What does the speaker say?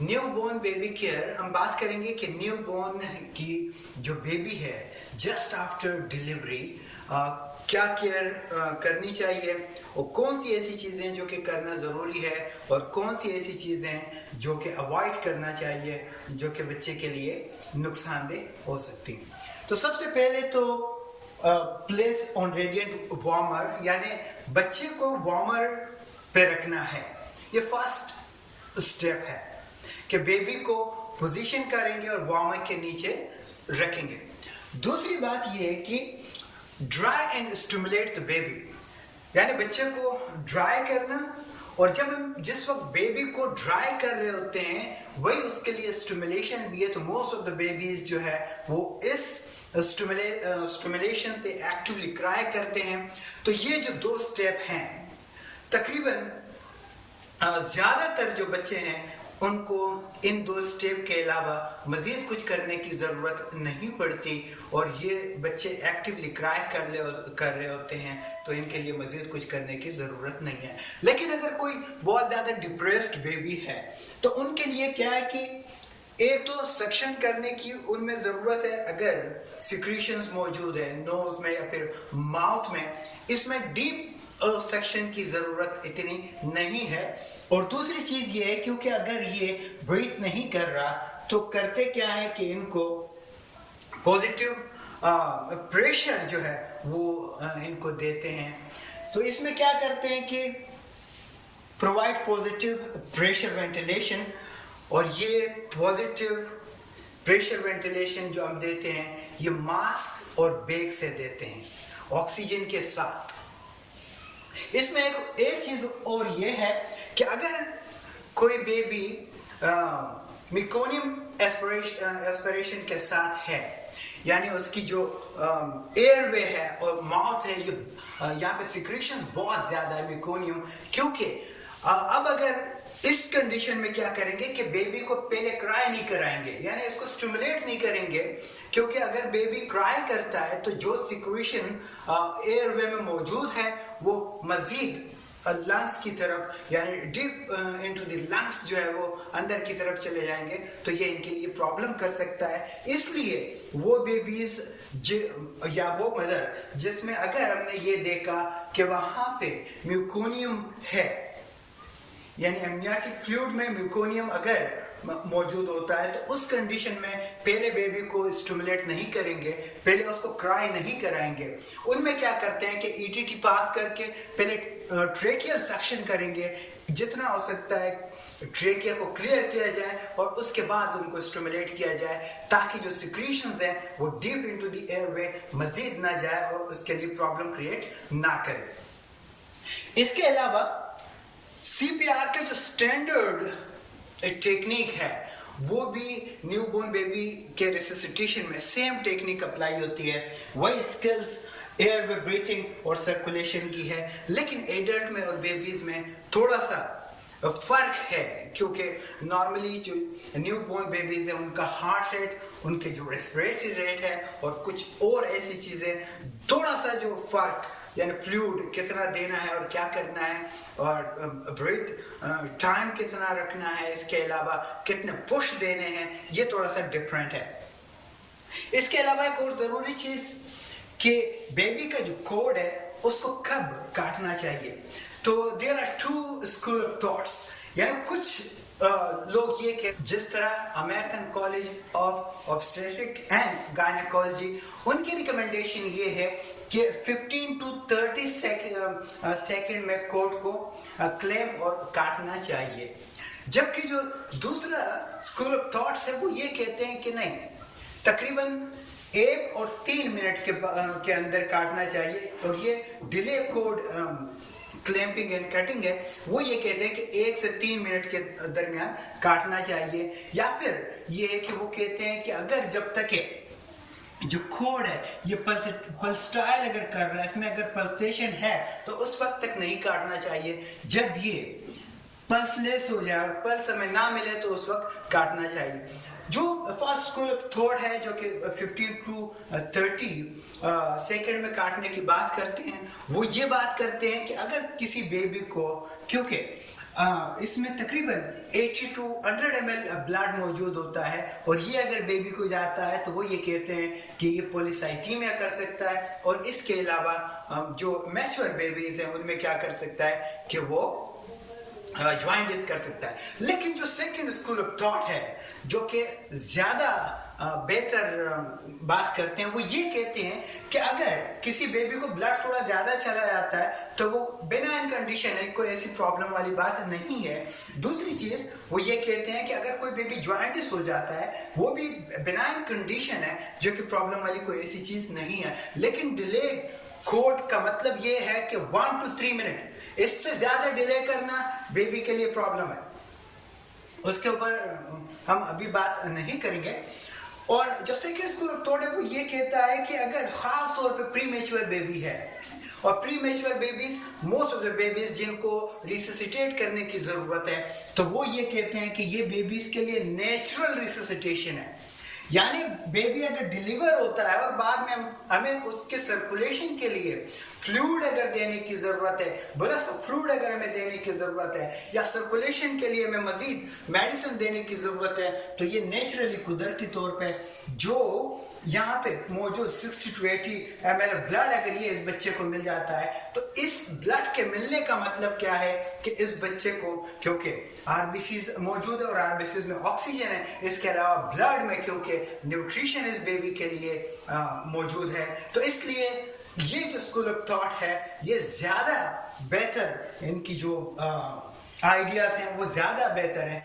New born baby care हम बात करेंगे कि न्यू बोर्न की जो बेबी है जस्ट आफ्टर डिलीवरी क्या केयर करनी चाहिए और कौन सी ऐसी चीज़ें जो कि करना ज़रूरी है और कौन सी ऐसी चीज़ें जो कि अवॉइड करना चाहिए जो कि बच्चे के लिए नुकसानदेह हो सकती हैं। तो सबसे पहले तो प्लेस ऑन रेडिएंट वार्मर, यानी बच्चे को वार्मर पे रखना है। ये फर्स्ट स्टेप है कि बेबी को पोजीशन करेंगे और वार्मर के नीचे रखेंगे। दूसरी बात ये है कि dry and stimulate the baby, यानी बच्चे को ड्राई करना, और जब हम जिस वक्त बेबी को ड्राई कर रहे होते हैं वही उसके लिए स्टिमुलेशन भी है। तो मोस्ट ऑफ द बेबीज जो है वो इस स्टिमुलेशन से एक्टिवली क्राई करते हैं। तो ये जो दो स्टेप हैं, तकरीबन ज़्यादातर जो बच्चे हैं उनको इन दो स्टेप के अलावा मज़ीद कुछ करने की ज़रूरत नहीं पड़ती और ये बच्चे एक्टिवली क्राई कर रहे होते हैं तो इनके लिए मज़ीद कुछ करने की ज़रूरत नहीं है। लेकिन अगर कोई बहुत ज़्यादा डिप्रेस्ड बेबी है तो उनके लिए क्या है कि एक तो सक्शन करने की उनमें ज़रूरत है, अगर सिक्रीशंस मौजूद है नोज में या फिर माउथ में, इसमें डीप सक्शन की ज़रूरत इतनी नहीं है। और दूसरी चीज़ ये है क्योंकि अगर ये ब्रीथ नहीं कर रहा तो करते क्या है कि इनको पॉजिटिव प्रेशर जो है वो इनको देते हैं। तो इसमें क्या करते हैं कि प्रोवाइड पॉजिटिव प्रेशर वेंटिलेशन, और ये पॉजिटिव प्रेशर वेंटिलेशन जो हम देते हैं ये मास्क और बैग से देते हैं ऑक्सीजन के साथ। इसमें एक चीज और ये है कि अगर कोई बेबी मिकोनियम एस्पिरेशन के साथ है, यानी उसकी जो एयरवे है और माउथ है, ये यहाँ पे सिक्रीशंस बहुत ज्यादा है मिकोनियम, क्योंकि अब अगर इस कंडीशन में क्या करेंगे कि बेबी को पहले क्राई नहीं कराएंगे, यानी इसको स्टिमुलेट नहीं करेंगे, क्योंकि अगर बेबी क्राई करता है तो जो सिक्रीशन एयरवे में मौजूद है वो मजीद लंग्स की तरफ, यानी डीप इनटू द लंग्स जो है वो अंदर की तरफ चले जाएंगे, तो ये इनके लिए प्रॉब्लम कर सकता है। इसलिए वो बेबीज या वो मदर जिसमें अगर हमने ये देखा कि वहां पे म्यूकोनियम है, यानी एमनियोटिक फ्लूइड में म्यूकोनियम अगर मौजूद होता है, तो उस कंडीशन में पहले बेबी को स्टिमुलेट नहीं करेंगे, पहले उसको क्राई नहीं कराएंगे। उनमें क्या करते हैं कि ईटीटी पास करके पहले ट्रेकियल सक्शन करेंगे, जितना हो सकता है ट्रेकिया को क्लियर किया जाए और उसके बाद उनको स्टिमुलेट किया जाए ताकि जो सिक्रीशंस हैं वो डीप इनटू द एयरवे मजीद ना जाए और उसके लिए प्रॉब्लम क्रिएट ना करे। इसके अलावा सीपीआर का जो स्टैंडर्ड टेक्निक है वो भी न्यूबॉर्न बेबी के रिससिटेशन में सेम टेक्निक अप्लाई होती है, वही स्किल्स एयरवे ब्रीथिंग और सर्कुलेशन की है, लेकिन एडल्ट में और बेबीज में थोड़ा सा फर्क है, क्योंकि नॉर्मली जो न्यूबॉर्न बेबीज है उनका हार्ट रेट, उनके जो रेस्पिरेटरी रेट है और कुछ और ऐसी चीजें, थोड़ा सा जो फर्क, यानी फ्लूइड कितना देना है और क्या करना है और ब्रीथ टाइम कितना रखना है, इसके अलावा कितने पुश देने हैं, ये थोड़ा सा डिफरेंट है। इसके अलावा एक और ज़रूरी चीज़ कि बेबी का जो कोड है उसको कब काटना चाहिए। तो there are two school of thoughts, यानी कुछ लोग ये कि जिस तरह American college of obstetric and gynecology, उनकी रिकमेंडेशन ये है कि 15 to 30 सेकेंड में कोड को क्लेम और काटना चाहिए, जबकि जो दूसरा स्कूल ऑफ थॉट्स है वो ये कहते हैं कि नहीं, तकरीबन 1 और 3 मिनट के अंदर काटना चाहिए। और ये delay code clamping and cutting है, वो ये कहते हैं कि 1 से 3 मिनट के दरमियान काटना चाहिए। या फिर ये है कि वो कहते हैं कि अगर जब तक जो कोड है ये पल्सटाइल अगर कर रहा है, इसमें अगर पल्सेशन है तो उस वक्त तक नहीं काटना चाहिए, जब ये पल्सलेस हो जाए और पल्स हमें ना मिले तो उस वक्त काटना चाहिए। जो फर्स्ट स्कूल ऑफ थॉट है जो कि 15 to 30 सेकेंड में काटने की बात करते हैं, वो ये बात करते हैं कि अगर किसी बेबी को, क्योंकि इसमें तकरीबन 80 to 100 ml ब्लड मौजूद होता है, और ये अगर बेबी को जाता है तो वो ये कहते हैं कि ये पॉलीसाइथीमिया कर सकता है, और इसके अलावा जो मैच्योर बेबीज हैं उनमें क्या कर सकता है कि वो ज्वाइंटिस कर सकता है। लेकिन जो सेकंड स्कूल ऑफ थॉट है, जो कि ज्यादा बेहतर बात करते हैं, वो ये कहते हैं कि अगर किसी बेबी को ब्लड थोड़ा ज्यादा चला जाता है तो वो बेनाइन कंडीशन है, कोई ऐसी प्रॉब्लम वाली बात नहीं है। दूसरी चीज वो ये कहते हैं कि अगर कोई बेबी ज्वाइंटिस हो जाता है वो भी बेनाइन कंडीशन है, जो कि प्रॉब्लम वाली कोई ऐसी चीज नहीं है। लेकिन डिलेड कोड का मतलब ये है कि 1 to 3 मिनट, इससे ज्यादा डिले करना बेबी के लिए प्रॉब्लम है। उसके ऊपर हम अभी बात नहीं करेंगे। और जो सेकंड स्कूल ऑफ थॉट है वो ये कहता है कि अगर खास तौर पे प्री मैच्योर बेबी है, और pre mature babies most of the babies जिनको रिससिटेट करने की जरूरत है, तो वो ये कहते हैं कि ये बेबीज के लिए नेचुरल रिससिटेशन है। यानी बेबी अगर डिलीवर होता है और बाद में हमें उसके सर्कुलेशन के लिए फ्लूइड अगर देने की जरूरत है, बड़ा सा फ्लूइड अगर हमें देने की जरूरत है, या सर्कुलेशन के लिए हमें मजीद मेडिसिन देने की जरूरत है, तो ये नेचुरली कुदरती तौर पे जो यहाँ पे मौजूद 60 to 80 ml ब्लड अगर ये इस बच्चे को मिल जाता है, तो इस ब्लड के मिलने का मतलब क्या है कि इस बच्चे को, क्योंकि आरबीसीज मौजूद है और आरबीसीज में ऑक्सीजन है, इसके अलावा ब्लड में क्योंकि न्यूट्रिशन इस बेबी के लिए मौजूद है, तो इसलिए ये जो स्कूल ऑफ थॉट है ये ज्यादा बेहतर, इनकी जो आइडियाज हैं वो ज्यादा बेहतर हैं।